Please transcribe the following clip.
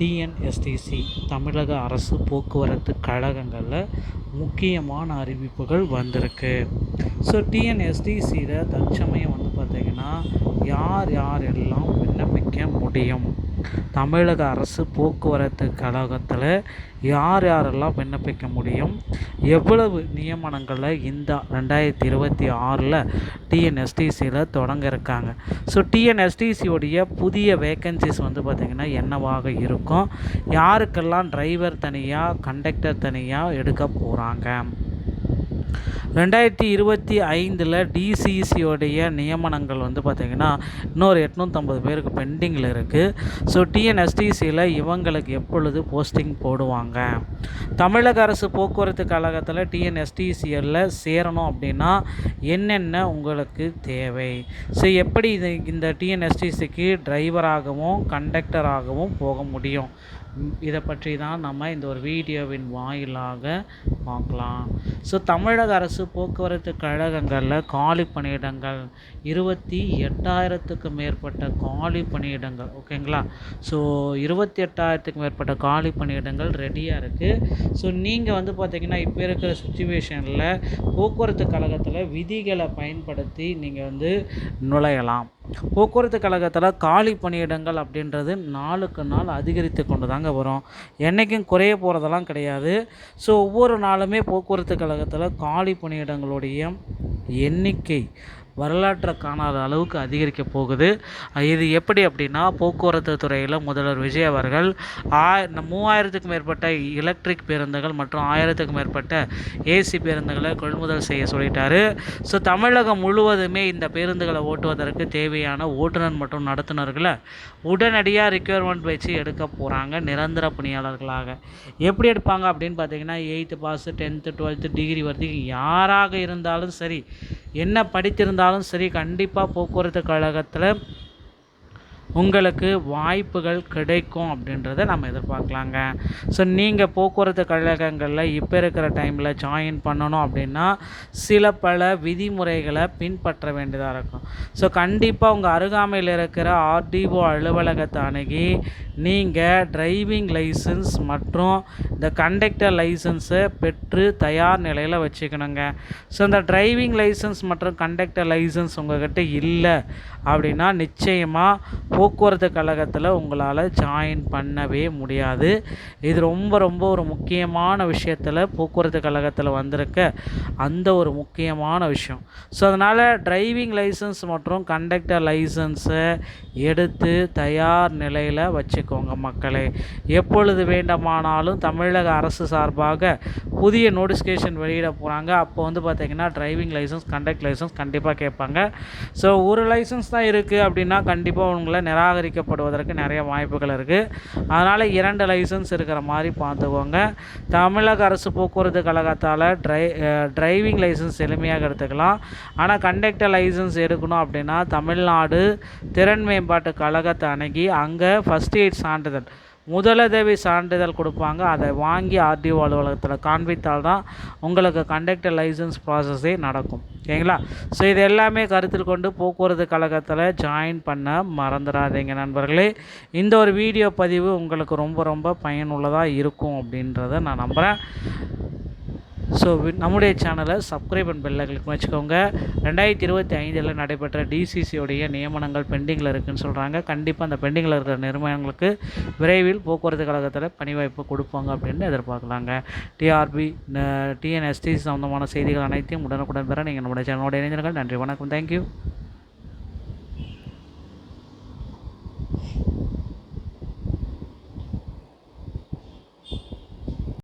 TNSTC தமிழக அரசு போக்குவரத்து கழகங்களில் முக்கியமான அறிவிப்புகள் வந்திருக்கு. ஸோ டிஎன்எஸ்டிசியில் தற்சமயம் பார்த்திங்கன்னா யார் யாரெல்லாம் விண்ணப்பிக்க முடியும், தமிழக அரசு போக்குவரத்து கழகத்தில் யார் யாரெல்லாம் விண்ணப்பிக்க முடியும், எவ்வளவு நியமனங்களை இந்த 2026 டிஎன்எஸ்டிசியில் தொடங்க இருக்காங்க. ஸோ டிஎன்எஸ்டிசியோடைய புதிய வேக்கன்சிஸ் பார்த்திங்கன்னா என்னவாக இருக்கும், யாருக்கெல்லாம் டிரைவர் தனியாக கண்டக்டர் தனியாக எடுக்க போகிறாங்க. 2025 டிசிசியோடைய நியமனங்கள் பார்த்திங்கன்னா இன்னொரு 850 பேருக்கு பெண்டிங்கில் இருக்குது. ஸோ டிஎன்எஸ்டிசியில் இவங்களுக்கு எப்பொழுது போஸ்டிங் போடுவாங்க, தமிழக அரசு போக்குவரத்து கழகத்தில் டிஎன்எஸ்டிசியில் சேரணும் அப்படின்னா என்னென்ன உங்களுக்கு தேவை, ஸோ எப்படி இந்த டிஎன்எஸ்டிசிக்கு டிரைவராகவும் கண்டக்டராகவும் போக முடியும், இதை பற்றி தான் நம்ம இந்த ஒரு வீடியோவின் வாயிலாக பார்க்கலாம். ஸோ தமிழக அரசு போக்குவரத்து கழகங்களில் காலி பணியிடங்கள் 28,000க்கு மேற்பட்ட காலி பணியிடங்கள், ஓகேங்களா. ஸோ 28,000க்கு மேற்பட்ட காலி பணியிடங்கள் ரெடியாக இருக்குது. ஸோ நீங்கள் பார்த்திங்கன்னா இப்போ இருக்கிற சுச்சுவேஷனில் போக்குவரத்து கழகத்தில் விதிகளை பயன்படுத்தி நீங்கள் நுழையலாம். போக்குவரத்து கழகத்தில் காலி பணியிடங்கள் அப்படின்றது நாளுக்கு நாள் அதிகரித்து கொண்டு தாங்க வரும், என்றைக்கும் குறைய போகிறதெல்லாம் கிடையாது. ஸோ ஒவ்வொரு நாளுமே போக்குவரத்து கழகத்தில் காலி பணியிடங்களுடைய எண்ணிக்கை வரலாற்றை காணாத அளவுக்கு அதிகரிக்க போகுது. இது எப்படி அப்படின்னா, போக்குவரத்து துறையில் முதல்வர் விஜய் அவர்கள் 3000க்கும் மேற்பட்ட எலக்ட்ரிக் பேருந்துகள் மற்றும் 1000க்கும் மேற்பட்ட ஏசி பேருந்துகளை கொள்முதல் செய்ய சொல்லிட்டாரு. ஸோ தமிழகம் முழுவதுமே இந்த பேருந்துகளை ஓட்டுவதற்கு தேவையான ஓட்டுநர் மற்றும் நடத்துனர்களை உடனடியாக ரிக்யர்மெண்ட் வச்சு எடுக்க போகிறாங்க நிரந்தர பணியாளர்களாக. எப்படி எடுப்பாங்க அப்படின்னு பார்த்தீங்கன்னா 8th pass 10th 12th degree வரைக்கும் யாராக இருந்தாலும் சரி, என்ன படித்திருந்தாலும் சரி, கண்டிப்பாக போக்குவரத்து கழகத்தில் உங்களுக்கு வாய்ப்புகள் கிடைக்கும் அப்படின்றத நம்ம எதிர்பார்க்கலாங்க. ஸோ நீங்கள் போக்குவரத்து கழகங்களில் இப்போ இருக்கிற டைமில் ஜாயின் பண்ணணும் அப்படின்னா பல விதிமுறைகளை பின்பற்ற வேண்டியதாக இருக்கும். ஸோ கண்டிப்பாக உங்கள் அருகாமையில் இருக்கிற ஆர்டிஓ அலுவலகத்தை அணுகி நீங்கள் டிரைவிங் லைசன்ஸ் மற்றும் இந்த கண்டக்டர் லைசன்ஸை பெற்று தயார் நிலையில் வச்சுக்கணுங்க. ஸோ இந்த டிரைவிங் லைசன்ஸ் மற்றும் கண்டக்டர் லைசன்ஸ் உங்கள்கிட்ட இல்லை அப்படின்னா நிச்சயமாக போக்குவரத்து கழகத்தில் உங்களால் ஜாயின் பண்ணவே முடியாது. இது ரொம்ப ஒரு முக்கியமான விஷயத்தில் போக்குவரத்து கழகத்தில் வந்திருக்க அந்த ஒரு முக்கியமான விஷயம். ஸோ அதனால் டிரைவிங் லைசன்ஸ் மற்றும் கண்டக்டர் லைசன்ஸை எடுத்து தயார் நிலையில் வச்சுக்கோங்க மக்களே. எப்பொழுது வேண்டுமானாலும் தமிழக அரசு சார்பாக புதிய நோட்டிஃபிகேஷன் வெளியிட போகிறாங்க. அப்போ பார்த்திங்கன்னா டிரைவிங் லைசன்ஸ் கண்டக்டர் லைசன்ஸ் கண்டிப்பாக கேட்பாங்க. ஸோ ஒரு லைசன்ஸ் தான் இருக்குது அப்படின்னா கண்டிப்பாக உங்களை நிராகரிக்கப்படுவதற்கு நிறைய வாய்ப்புகள் இருக்குது. அதனால் 2 லைசன்ஸ் இருக்கிற மாதிரி பார்த்துக்கோங்க. தமிழக அரசு போக்குவரத்து கழகத்தால் டிரைவிங் லைசன்ஸ் எளிமையாக எடுத்துக்கலாம். ஆனால் கண்டக்டர் லைசன்ஸ் எடுக்கணும் அப்படின்னா தமிழ்நாடு திறன் மேம்பாட்டு கழகத்தை அணுகி அங்கே ஃபஸ்ட் எய்ட் சான்றிதழ் முதலுதவி சான்றிதழ் கொடுப்பாங்க. அதை வாங்கி ஆர்டிஓ அலுவலகத்தில் காண்பித்தால் தான் உங்களுக்கு கண்டக்டர் லைசன்ஸ் ப்ராசஸே நடக்கும், ஓகேங்களா. ஸோ இது எல்லாமே கருத்தில் கொண்டு போக்குவரத்து கழகத்தில் ஜாயின் பண்ண மறந்துடாதீங்க நண்பர்களே. இந்த ஒரு வீடியோ பதிவு உங்களுக்கு ரொம்ப பயனுள்ளதாக இருக்கும் அப்படின்றத நான் நம்புகிறேன். ஸோ நம்முடைய சேனலை சப்ஸ்கிரைப் அண்ட் பெல்லை கிளிக் வச்சுக்கோங்க. 2025 நடைபெற்ற டிசிசியோடைய நியமனங்கள் பெண்டிங்கில் இருக்குதுன்னு சொல்கிறாங்க. கண்டிப்பாக அந்த பெண்டிங்கில் இருக்கிற நிறுவனங்களுக்கு விரைவில் போக்குவரத்து கழகத்தில் பணி வாய்ப்பு கொடுப்பாங்க அப்படின்னு எதிர்பார்க்கலாங்க. டிஎன்எஸ்டி சம்பந்தமான செய்திகள் அனைத்தையும் உடனுக்குடன் பெற நீங்கள் நம்முடைய சேனலோட இணைந்திருங்கள். நன்றி, வணக்கம், தேங்க்யூ.